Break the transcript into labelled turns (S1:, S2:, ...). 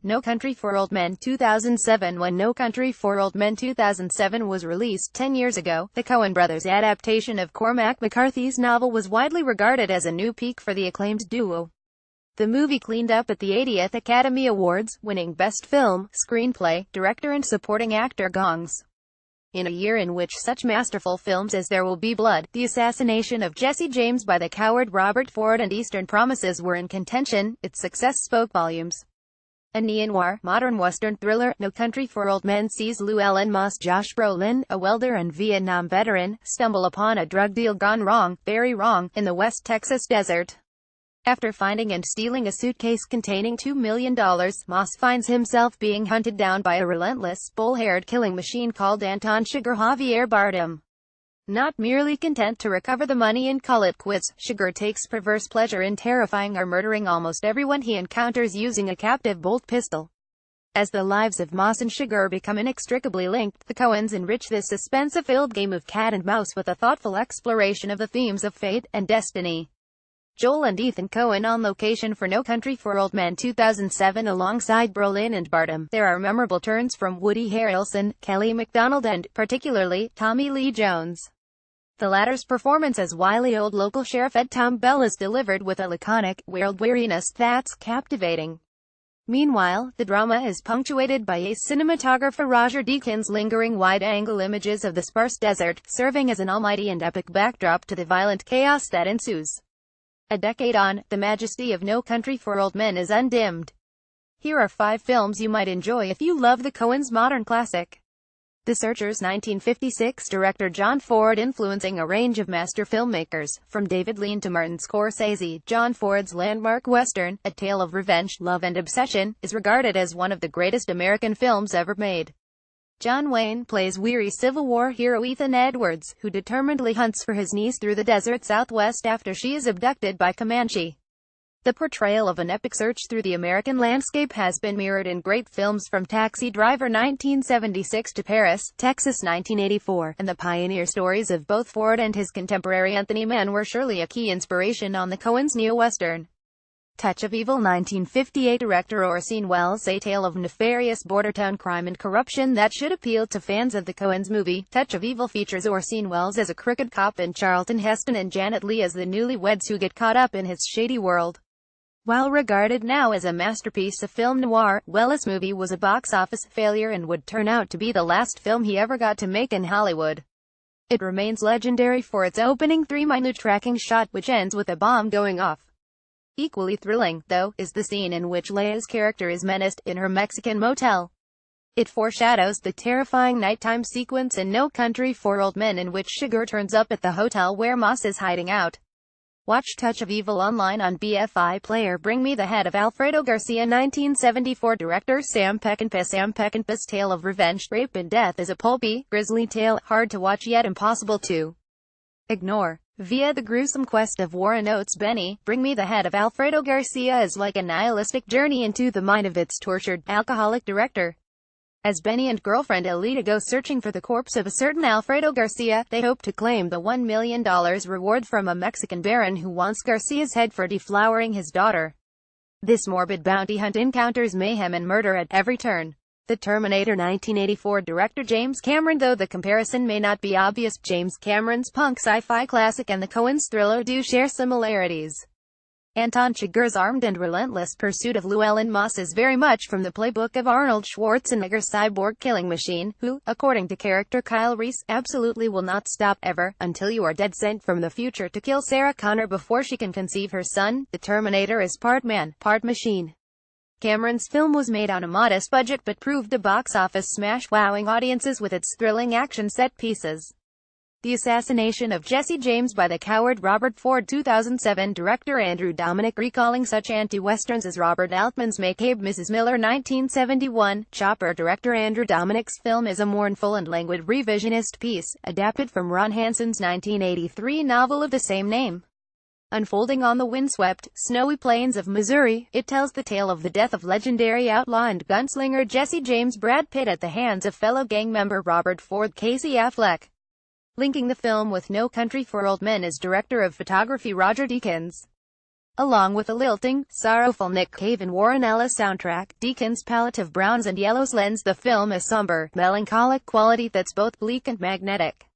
S1: No Country for Old Men 2007. When No Country for Old Men 2007 was released 10 years ago, the Coen brothers' adaptation of Cormac McCarthy's novel was widely regarded as a new peak for the acclaimed duo. The movie cleaned up at the 80th Academy Awards, winning Best Film, Screenplay, Director and Supporting Actor gongs. In a year in which such masterful films as There Will Be Blood, The Assassination of Jesse James by the Coward Robert Ford and Eastern Promises were in contention, its success spoke volumes. A neo-noir, modern western thriller, No Country for Old Men sees Llewellyn Moss, Josh Brolin, a welder and Vietnam veteran, stumble upon a drug deal gone wrong, very wrong, in the West Texas desert. After finding and stealing a suitcase containing $2 million, Moss finds himself being hunted down by a relentless, bull-haired killing machine called Anton Sugar Javier Bardem. Not merely content to recover the money and call it quits, Sugar takes perverse pleasure in terrifying or murdering almost everyone he encounters using a captive bolt pistol. As the lives of Moss and Sugar become inextricably linked, the Coens enrich this suspense-filled game of cat and mouse with a thoughtful exploration of the themes of fate and destiny. Joel and Ethan Coen on location for No Country for Old Men 2007 alongside Brolin and Bardem. There are memorable turns from Woody Harrelson, Kelly MacDonald and, particularly, Tommy Lee Jones. The latter's performance as wily old local sheriff Ed Tom Bell is delivered with a laconic, world-weariness that's captivating. Meanwhile, the drama is punctuated by ace cinematographer Roger Deakins' lingering wide-angle images of the sparse desert, serving as an almighty and epic backdrop to the violent chaos that ensues. A decade on, the majesty of No Country for Old Men is undimmed. Here are 5 films you might enjoy if you love the Coens' modern classic. The Searchers 1956. Director John Ford influencing a range of master filmmakers, from David Lean to Martin Scorsese. John Ford's landmark western, A Tale of Revenge, Love and Obsession, is regarded as one of the greatest American films ever made. John Wayne plays weary Civil War hero Ethan Edwards, who determinedly hunts for his niece through the desert southwest after she is abducted by Comanche. The portrayal of an epic search through the American landscape has been mirrored in great films from Taxi Driver 1976 to Paris, Texas 1984, and the pioneer stories of both Ford and his contemporary Anthony Mann were surely a key inspiration on the Coens' neo-western. Touch of Evil 1958. Director Orson Welles' A Tale of Nefarious Bordertown Crime and Corruption that should appeal to fans of the Coens' movie. Touch of Evil features Orson Welles as a crooked cop and Charlton Heston and Janet Leigh as the newlyweds who get caught up in his shady world. While regarded now as a masterpiece of film noir, Welles' movie was a box office failure and would turn out to be the last film he ever got to make in Hollywood. It remains legendary for its opening 3-minute tracking shot which ends with a bomb going off. Equally thrilling, though, is the scene in which Leia's character is menaced in her Mexican motel. It foreshadows the terrifying nighttime sequence in No Country for Old Men in which Sugar turns up at the hotel where Moss is hiding out. Watch Touch of Evil online on BFI Player. Bring Me the Head of Alfredo Garcia 1974. Director Sam Peckinpah's Tale of Revenge, Rape and Death is a pulpy, grisly tale, hard to watch yet impossible to ignore. Via the gruesome quest of Warren Oates' Benny, Bring Me the Head of Alfredo Garcia is like a nihilistic journey into the mind of its tortured, alcoholic director. As Benny and girlfriend Elita go searching for the corpse of a certain Alfredo Garcia, they hope to claim the $1 million reward from a Mexican baron who wants Garcia's head for deflowering his daughter. This morbid bounty hunt encounters mayhem and murder at every turn. The Terminator 1984. Director James Cameron. Though the comparison may not be obvious, James Cameron's punk sci-fi classic and the Coens' thriller do share similarities. Anton Chigurh's armed and relentless pursuit of Llewellyn Moss is very much from the playbook of Arnold Schwarzenegger's cyborg killing machine, who, according to character Kyle Reese, absolutely will not stop, ever, until you are dead, sent from the future to kill Sarah Connor before she can conceive her son. The Terminator is part man, part machine. Cameron's film was made on a modest budget but proved a box office smash, wowing audiences with its thrilling action set pieces. The Assassination of Jesse James by the Coward Robert Ford 2007. Director Andrew Dominik recalling such anti-westerns as Robert Altman's McCabe Mrs. Miller 1971. Chopper. Director Andrew Dominik's film is a mournful and languid revisionist piece, adapted from Ron Hansen's 1983 novel of the same name. Unfolding on the windswept, snowy plains of Missouri, it tells the tale of the death of legendary outlaw and gunslinger Jesse James Brad Pitt at the hands of fellow gang member Robert Ford. Casey Affleck. Linking the film with No Country for Old Men is director of photography Roger Deakins. Along with a lilting, sorrowful Nick Cave and Warren Ellis soundtrack, Deacon's palette of browns and yellows lends the film a somber, melancholic quality that's both bleak and magnetic.